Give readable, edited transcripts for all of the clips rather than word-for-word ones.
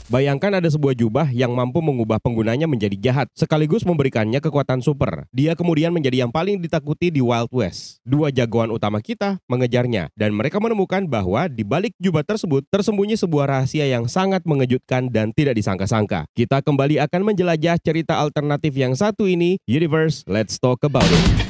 Bayangkan ada sebuah jubah yang mampu mengubah penggunanya menjadi jahat, sekaligus memberikannya kekuatan super. Dia kemudian menjadi yang paling ditakuti di Wild West. Dua jagoan utama kita mengejarnya, dan mereka menemukan bahwa di balik jubah tersebut tersembunyi sebuah rahasia yang sangat mengejutkan dan tidak disangka-sangka. Kita kembali akan menjelajah cerita alternatif yang satu ini, Universe, let's talk about it.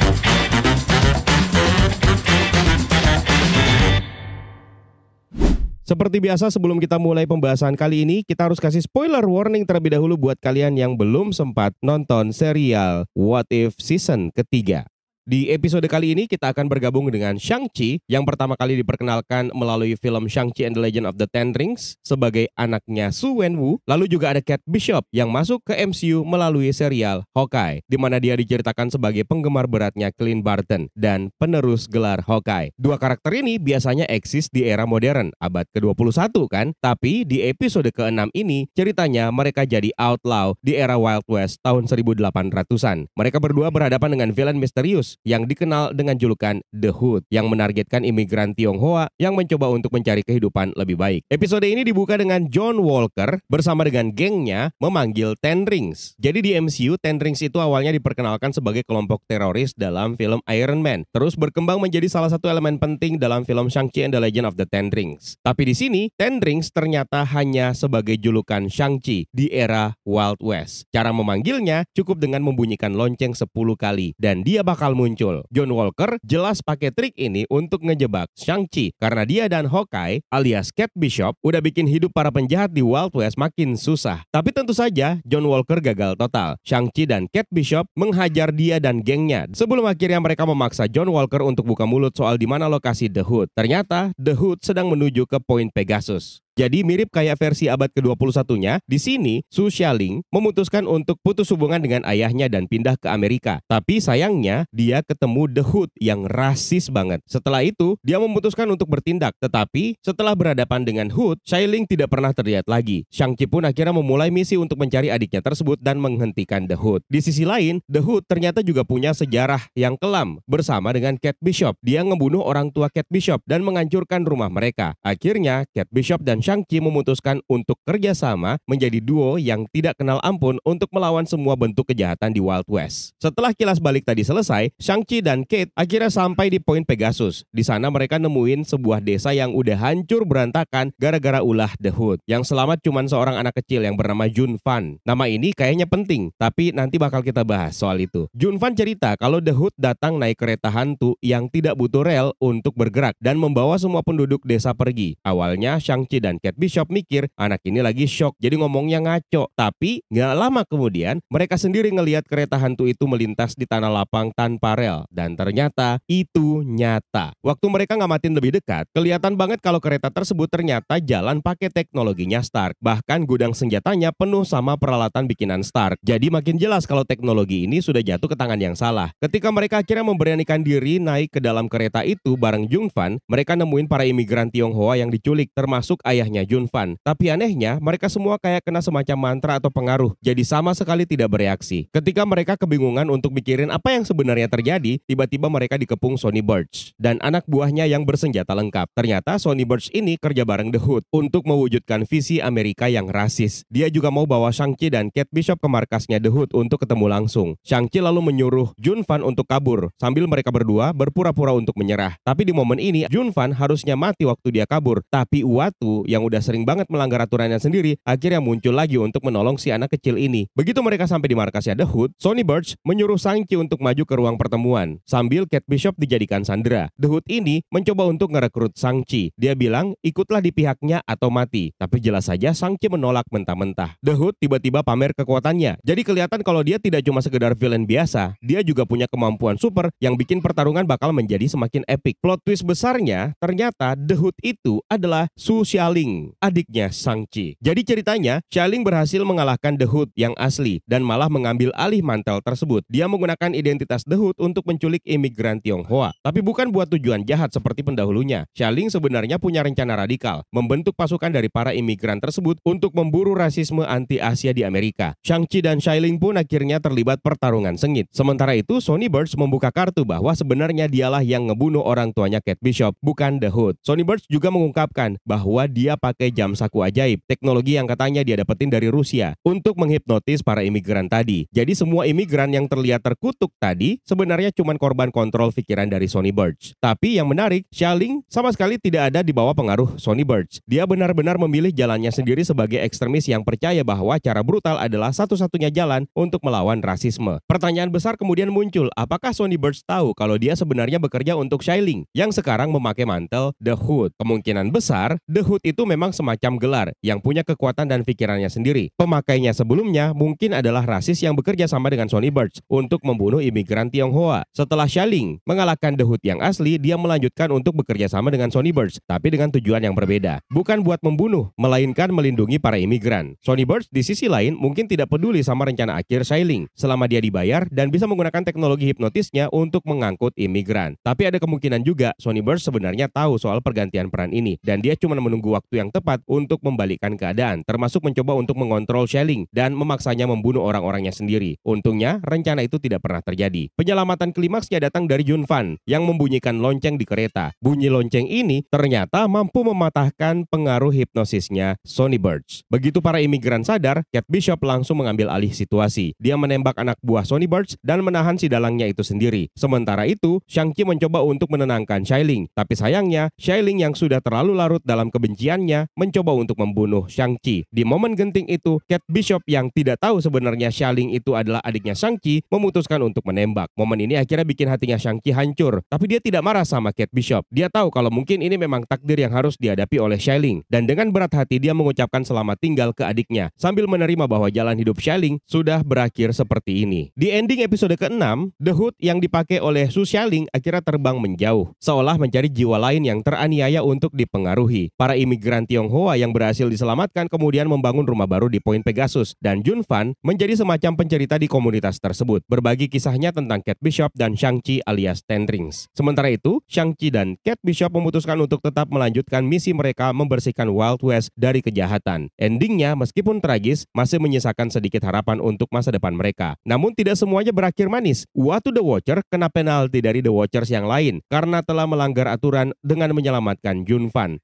Seperti biasa sebelum kita mulai pembahasan kali ini, kita harus kasih spoiler warning terlebih dahulu buat kalian yang belum sempat nonton serial What If season ketiga. Di episode kali ini kita akan bergabung dengan Shang-Chi yang pertama kali diperkenalkan melalui film Shang-Chi and the Legend of the Ten Rings sebagai anaknya Su Wenwu. Lalu juga ada Kate Bishop yang masuk ke MCU melalui serial Hawkeye, di mana dia diceritakan sebagai penggemar beratnya Clint Barton dan penerus gelar Hawkeye. Dua karakter ini biasanya eksis di era modern, abad ke-21 kan? Tapi di episode ke-6 ini ceritanya mereka jadi outlaw di era Wild West tahun 1800-an. Mereka berdua berhadapan dengan villain misterius yang dikenal dengan julukan The Hood yang menargetkan imigran Tionghoa yang mencoba untuk mencari kehidupan lebih baik. Episode ini dibuka dengan John Walker bersama dengan gengnya memanggil Ten Rings. Jadi di MCU, Ten Rings itu awalnya diperkenalkan sebagai kelompok teroris dalam film Iron Man, terus berkembang menjadi salah satu elemen penting dalam film Shang-Chi and the Legend of the Ten Rings. Tapi di sini, Ten Rings ternyata hanya sebagai julukan Shang-Chi di era Wild West. Cara memanggilnya cukup dengan membunyikan lonceng 10 kali dan dia bakal muncul. John Walker jelas pakai trik ini untuk ngejebak Shang-Chi karena dia dan Hawkeye alias Kate Bishop udah bikin hidup para penjahat di Wild West makin susah. Tapi tentu saja John Walker gagal total. Shang-Chi dan Kate Bishop menghajar dia dan gengnya sebelum akhirnya mereka memaksa John Walker untuk buka mulut soal di mana lokasi The Hood. Ternyata The Hood sedang menuju ke Point Pegasus. Jadi mirip kayak versi abad ke-21-nya, di sini Su Xialing memutuskan untuk putus hubungan dengan ayahnya dan pindah ke Amerika. Tapi sayangnya dia ketemu The Hood yang rasis banget. Setelah itu dia memutuskan untuk bertindak. Tetapi setelah berhadapan dengan Hood, Xialing tidak pernah terlihat lagi. Shang-Chi pun akhirnya memulai misi untuk mencari adiknya tersebut dan menghentikan The Hood. Di sisi lain, The Hood ternyata juga punya sejarah yang kelam bersama dengan Kate Bishop. Dia ngebunuh orang tua Kate Bishop dan menghancurkan rumah mereka. Akhirnya Kate Bishop dan Shang-Chi memutuskan untuk kerjasama menjadi duo yang tidak kenal ampun untuk melawan semua bentuk kejahatan di Wild West. Setelah kilas balik tadi selesai, Shang-Chi dan Kate akhirnya sampai di Point Pegasus. Di sana mereka nemuin sebuah desa yang udah hancur berantakan gara-gara ulah The Hood. Yang selamat cuma seorang anak kecil yang bernama Jun Fan. Nama ini kayaknya penting, tapi nanti bakal kita bahas soal itu. Jun Fan cerita kalau The Hood datang naik kereta hantu yang tidak butuh rel untuk bergerak dan membawa semua penduduk desa pergi. Awalnya Shang-Chi dan Kate Bishop mikir anak ini lagi shock jadi ngomongnya ngaco. Tapi gak lama kemudian mereka sendiri ngelihat kereta hantu itu melintas di tanah lapang tanpa rel. Dan ternyata itu nyata. Waktu mereka ngamatin lebih dekat, kelihatan banget kalau kereta tersebut ternyata jalan pakai teknologinya Stark. Bahkan gudang senjatanya penuh sama peralatan bikinan Stark. Jadi makin jelas kalau teknologi ini sudah jatuh ke tangan yang salah. Ketika mereka akhirnya memberanikan diri naik ke dalam kereta itu bareng Jun Fan, mereka nemuin para imigran Tionghoa yang diculik termasuk ayahnya Jun Fan. Tapi anehnya, mereka semua kayak kena semacam mantra atau pengaruh, jadi sama sekali tidak bereaksi. Ketika mereka kebingungan untuk mikirin apa yang sebenarnya terjadi, tiba-tiba mereka dikepung Sonny Burch dan anak buahnya yang bersenjata lengkap. Ternyata Sonny Burch ini kerja bareng The Hood untuk mewujudkan visi Amerika yang rasis. Dia juga mau bawa Shang-Chi dan Kate Bishop ke markasnya The Hood untuk ketemu langsung. Shang-Chi lalu menyuruh Jun Fan untuk kabur, sambil mereka berdua berpura-pura untuk menyerah. Tapi di momen ini, Jun Fan harusnya mati waktu dia kabur. Tapi Uatu yang udah sering banget melanggar aturannya sendiri akhirnya muncul lagi untuk menolong si anak kecil ini. Begitu mereka sampai di markasnya The Hood, Sonny Burch menyuruh Shang-Chi untuk maju ke ruang pertemuan sambil Kate Bishop dijadikan sandera. The Hood ini mencoba untuk ngerekrut Shang-Chi. Dia bilang ikutlah di pihaknya atau mati. Tapi jelas saja Shang-Chi menolak mentah-mentah. The Hood tiba-tiba pamer kekuatannya. Jadi kelihatan kalau dia tidak cuma sekedar villain biasa, dia juga punya kemampuan super yang bikin pertarungan bakal menjadi semakin epic. Plot twist besarnya ternyata The Hood itu adalah Su Xialing, adiknya Shang-Chi. Jadi ceritanya, Xialing berhasil mengalahkan The Hood yang asli dan malah mengambil alih mantel tersebut. Dia menggunakan identitas The Hood untuk menculik imigran Tionghoa. Tapi bukan buat tujuan jahat seperti pendahulunya. Xialing sebenarnya punya rencana radikal, membentuk pasukan dari para imigran tersebut untuk memburu rasisme anti-Asia di Amerika. Shang-Chi dan Xialing pun akhirnya terlibat pertarungan sengit. Sementara itu, Sonny Burch membuka kartu bahwa sebenarnya dialah yang ngebunuh orang tuanya Kate Bishop, bukan The Hood. Sonny Burch juga mengungkapkan bahwa dia dia pakai jam saku ajaib, teknologi yang katanya dia dapetin dari Rusia, untuk menghipnotis para imigran tadi. Jadi semua imigran yang terlihat terkutuk tadi sebenarnya cuma korban kontrol pikiran dari Sonny Burch. Tapi yang menarik, Xialing sama sekali tidak ada di bawah pengaruh Sonny Burch. Dia benar-benar memilih jalannya sendiri sebagai ekstremis yang percaya bahwa cara brutal adalah satu-satunya jalan untuk melawan rasisme. Pertanyaan besar kemudian muncul, apakah Sonny Burch tahu kalau dia sebenarnya bekerja untuk Xialing yang sekarang memakai mantel The Hood? Kemungkinan besar, The Hood itu memang semacam gelar yang punya kekuatan dan pikirannya sendiri. Pemakainya sebelumnya mungkin adalah rasis yang bekerja sama dengan Sonny Burch untuk membunuh imigran Tionghoa. Setelah Xialing mengalahkan The Hood yang asli, dia melanjutkan untuk bekerja sama dengan Sonny Burch, tapi dengan tujuan yang berbeda. Bukan buat membunuh, melainkan melindungi para imigran. Sonny Burch di sisi lain mungkin tidak peduli sama rencana akhir Xialing, selama dia dibayar dan bisa menggunakan teknologi hipnotisnya untuk mengangkut imigran. Tapi ada kemungkinan juga Sonny Burch sebenarnya tahu soal pergantian peran ini, dan dia cuma menunggu waktu yang tepat untuk membalikkan keadaan, termasuk mencoba untuk mengontrol Xialing dan memaksanya membunuh orang-orangnya sendiri. Untungnya, rencana itu tidak pernah terjadi. Penyelamatan klimaksnya datang dari Jun Fan yang membunyikan lonceng di kereta. Bunyi lonceng ini ternyata mampu mematahkan pengaruh hipnosisnya Sonny Burch. Begitu para imigran sadar, Kate Bishop langsung mengambil alih situasi. Dia menembak anak buah Sonny Burch dan menahan si dalangnya itu sendiri. Sementara itu, Shang-Chi mencoba untuk menenangkan Xialing. Tapi sayangnya, Xialing yang sudah terlalu larut dalam kebenciannya mencoba untuk membunuh Shang-Chi. Di momen genting itu, Kate Bishop yang tidak tahu sebenarnya Xialing itu adalah adiknya Shang-Chi memutuskan untuk menembak. Momen ini akhirnya bikin hatinya Shang-Chi hancur. Tapi dia tidak marah sama Kate Bishop. Dia tahu kalau mungkin ini memang takdir yang harus dihadapi oleh Xialing. Dan dengan berat hati dia mengucapkan selamat tinggal ke adiknya sambil menerima bahwa jalan hidup Xialing sudah berakhir seperti ini. Di ending episode ke-6, The Hood yang dipakai oleh Su Xialing akhirnya terbang menjauh, seolah mencari jiwa lain yang teraniaya untuk dipengaruhi. Para imigran Tionghoa yang berhasil diselamatkan kemudian membangun rumah baru di Point Pegasus, dan Jun Fan menjadi semacam pencerita di komunitas tersebut, berbagi kisahnya tentang Kate Bishop dan Shang-Chi alias Ten Rings. Sementara itu, Shang-Chi dan Kate Bishop memutuskan untuk tetap melanjutkan misi mereka membersihkan Wild West dari kejahatan. Endingnya, meskipun tragis, masih menyisakan sedikit harapan untuk masa depan mereka. Namun tidak semuanya berakhir manis. Uatu The Watcher kena penalti dari The Watchers yang lain karena telah melanggar aturan dengan menyelamatkan Jun Fan.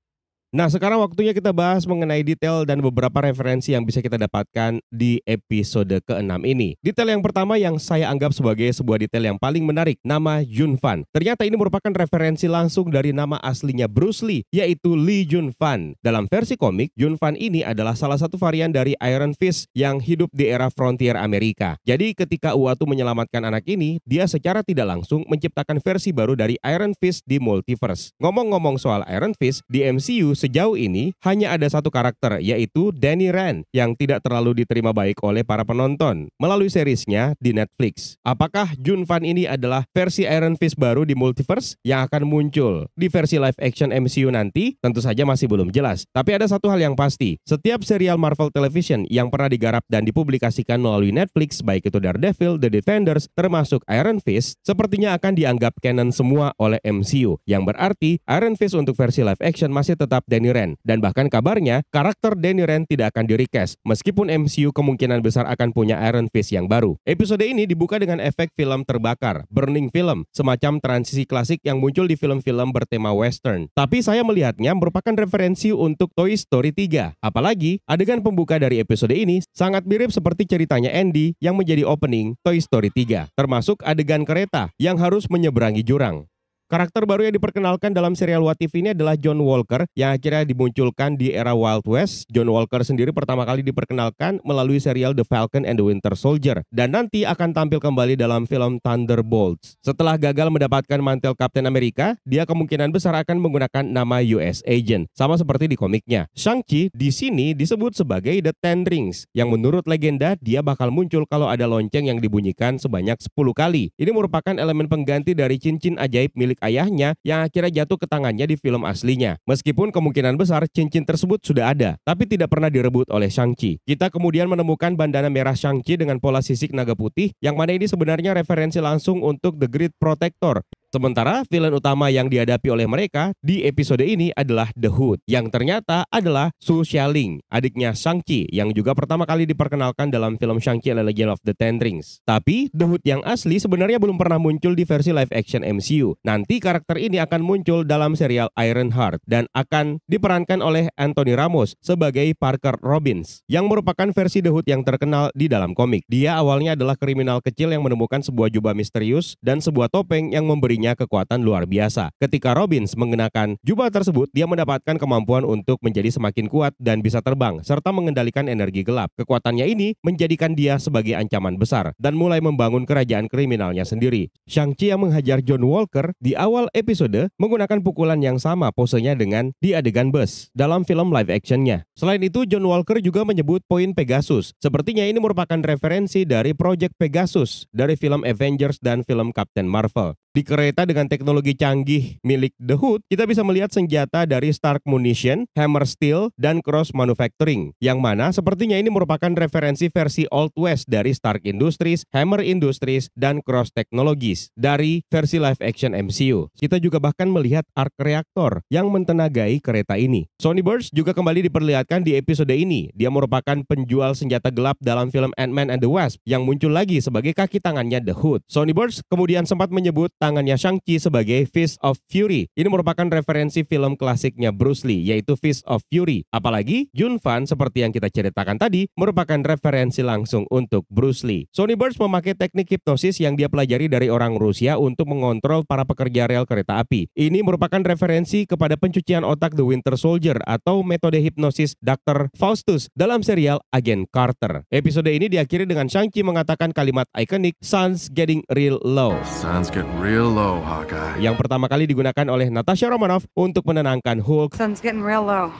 Nah, sekarang waktunya kita bahas mengenai detail dan beberapa referensi yang bisa kita dapatkan di episode ke-6 ini. Detail yang pertama yang saya anggap sebagai sebuah detail yang paling menarik, nama Jun Fan. Ternyata ini merupakan referensi langsung dari nama aslinya Bruce Lee, yaitu Lee Jun Fan. Dalam versi komik, Jun Fan ini adalah salah satu varian dari Iron Fist yang hidup di era frontier Amerika. Jadi ketika Uatu menyelamatkan anak ini, dia secara tidak langsung menciptakan versi baru dari Iron Fist di multiverse. Ngomong-ngomong soal Iron Fist, di MCU sejauh ini hanya ada satu karakter, yaitu Danny Rand, yang tidak terlalu diterima baik oleh para penonton melalui seriesnya di Netflix. Apakah Jun Fan ini adalah versi Iron Fist baru di multiverse yang akan muncul di versi live action MCU nanti? Tentu saja masih belum jelas. Tapi ada satu hal yang pasti, setiap serial Marvel Television yang pernah digarap dan dipublikasikan melalui Netflix, baik itu Daredevil, The Defenders, termasuk Iron Fist, sepertinya akan dianggap canon semua oleh MCU, yang berarti Iron Fist untuk versi live action masih tetap Danny Rand, dan bahkan kabarnya karakter Danny Rand tidak akan di-recast meskipun MCU kemungkinan besar akan punya Iron Fist yang baru. Episode ini dibuka dengan efek film terbakar, burning film, semacam transisi klasik yang muncul di film-film bertema western. Tapi saya melihatnya merupakan referensi untuk Toy Story 3. Apalagi adegan pembuka dari episode ini sangat mirip seperti ceritanya Andy yang menjadi opening Toy Story 3, termasuk adegan kereta yang harus menyeberangi jurang. Karakter baru yang diperkenalkan dalam serial What If ini adalah John Walker yang akhirnya dimunculkan di era Wild West. John Walker sendiri pertama kali diperkenalkan melalui serial The Falcon and the Winter Soldier dan nanti akan tampil kembali dalam film Thunderbolts. Setelah gagal mendapatkan mantel Captain America, dia kemungkinan besar akan menggunakan nama US Agent, sama seperti di komiknya. Shang-Chi di sini disebut sebagai The Ten Rings, yang menurut legenda dia bakal muncul kalau ada lonceng yang dibunyikan sebanyak 10 kali. Ini merupakan elemen pengganti dari cincin ajaib milik ayahnya yang akhirnya jatuh ke tangannya di film aslinya. Meskipun kemungkinan besar cincin tersebut sudah ada, tapi tidak pernah direbut oleh Shang-Chi. Kita kemudian menemukan bandana merah Shang-Chi dengan pola sisik naga putih, yang mana ini sebenarnya referensi langsung untuk The Great Protector Sementara villain utama yang dihadapi oleh mereka di episode ini adalah The Hood, yang ternyata adalah Su Xialing, adiknya Shang-Chi, yang juga pertama kali diperkenalkan dalam film Shang-Chi and the Legend of the Ten Rings. Tapi The Hood yang asli sebenarnya belum pernah muncul di versi live action MCU. Nanti karakter ini akan muncul dalam serial Ironheart dan akan diperankan oleh Anthony Ramos sebagai Parker Robbins, yang merupakan versi The Hood yang terkenal di dalam komik. Dia awalnya adalah kriminal kecil yang menemukan sebuah jubah misterius dan sebuah topeng yang memberinya kekuatan luar biasa. Ketika Robbins mengenakan jubah tersebut, dia mendapatkan kemampuan untuk menjadi semakin kuat dan bisa terbang, serta mengendalikan energi gelap. Kekuatannya ini menjadikan dia sebagai ancaman besar, dan mulai membangun kerajaan kriminalnya sendiri. Shang-Chi yang menghajar John Walker di awal episode menggunakan pukulan yang sama posenya dengan di adegan bus dalam film live actionnya. Selain itu, John Walker juga menyebut poin Pegasus. Sepertinya ini merupakan referensi dari Project Pegasus dari film Avengers dan film Captain Marvel. Di kereta dengan teknologi canggih milik The Hood, kita bisa melihat senjata dari Stark Munition, Hammer Steel, dan Cross Manufacturing, yang mana sepertinya ini merupakan referensi versi Old West dari Stark Industries, Hammer Industries, dan Cross Technologies dari versi live action MCU. Kita juga bahkan melihat arc reaktor yang mentenagai kereta ini. Sonny Burch juga kembali diperlihatkan di episode ini. Dia merupakan penjual senjata gelap dalam film Ant-Man and the Wasp yang muncul lagi sebagai kaki tangannya The Hood. Sonny Burch kemudian sempat menyebut tangannya Shang-Chi sebagai Fist of Fury. Ini merupakan referensi film klasiknya Bruce Lee, yaitu Fist of Fury. Apalagi Jun Fan, seperti yang kita ceritakan tadi, merupakan referensi langsung untuk Bruce Lee. Sonny Burch memakai teknik hipnosis yang dia pelajari dari orang Rusia untuk mengontrol para pekerja rel kereta api. Ini merupakan referensi kepada pencucian otak The Winter Soldier atau metode hipnosis Dr. Faustus dalam serial Agent Carter. Episode ini diakhiri dengan Shang-Chi mengatakan kalimat ikonik, "Sun's getting real low." Sun's getting real low, Hawkeye. Yang pertama kali digunakan oleh Natasha Romanoff untuk menenangkan Hulk. Sun's getting real low.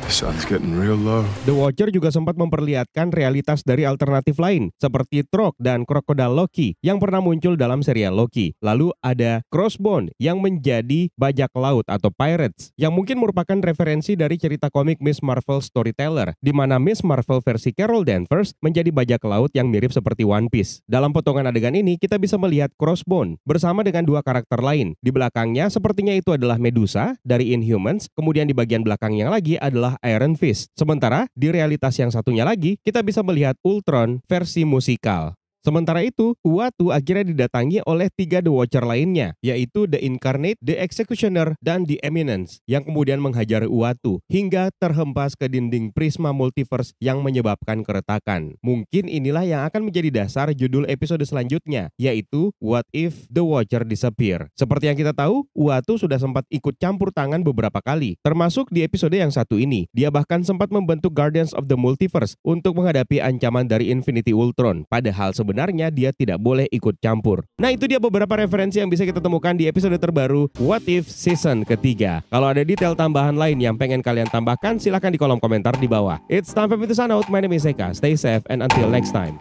Sun's getting real low. The Watcher juga sempat memperlihatkan realitas dari alternatif lain, seperti Trog dan Crocodile Loki yang pernah muncul dalam serial Loki. Lalu ada Crossbone yang menjadi bajak laut atau pirates, yang mungkin merupakan referensi dari cerita komik Miss Marvel Storyteller, di mana Miss Marvel versi Carol Danvers menjadi bajak laut yang mirip seperti One Piece. Dalam potongan adegan ini, kita bisa melihat Crossbone bersama dengan dua karakter lain. Di belakangnya, sepertinya itu adalah Medusa dari Inhumans, kemudian di bagian belakang yang lagi adalah Iron Fist. Sementara di realitas yang satunya lagi, kita bisa melihat Ultron versi musikal. Sementara itu, Uatu akhirnya didatangi oleh 3 The Watcher lainnya, yaitu The Incarnate, The Executioner, dan The Eminence, yang kemudian menghajar Uatu hingga terhempas ke dinding prisma multiverse yang menyebabkan keretakan. Mungkin inilah yang akan menjadi dasar judul episode selanjutnya, yaitu What If The Watcher Disappear. Seperti yang kita tahu, Uatu sudah sempat ikut campur tangan beberapa kali, termasuk di episode yang satu ini. Dia bahkan sempat membentuk Guardians of the Multiverse untuk menghadapi ancaman dari Infinity Ultron, padahal sebenarnya dia tidak boleh ikut campur. Nah, itu dia beberapa referensi yang bisa kita temukan di episode terbaru What If Season ketiga. Kalau ada detail tambahan lain yang pengen kalian tambahkan, silahkan di kolom komentar di bawah. It's time for me to sign out. My name is Eka. Stay safe and until next time.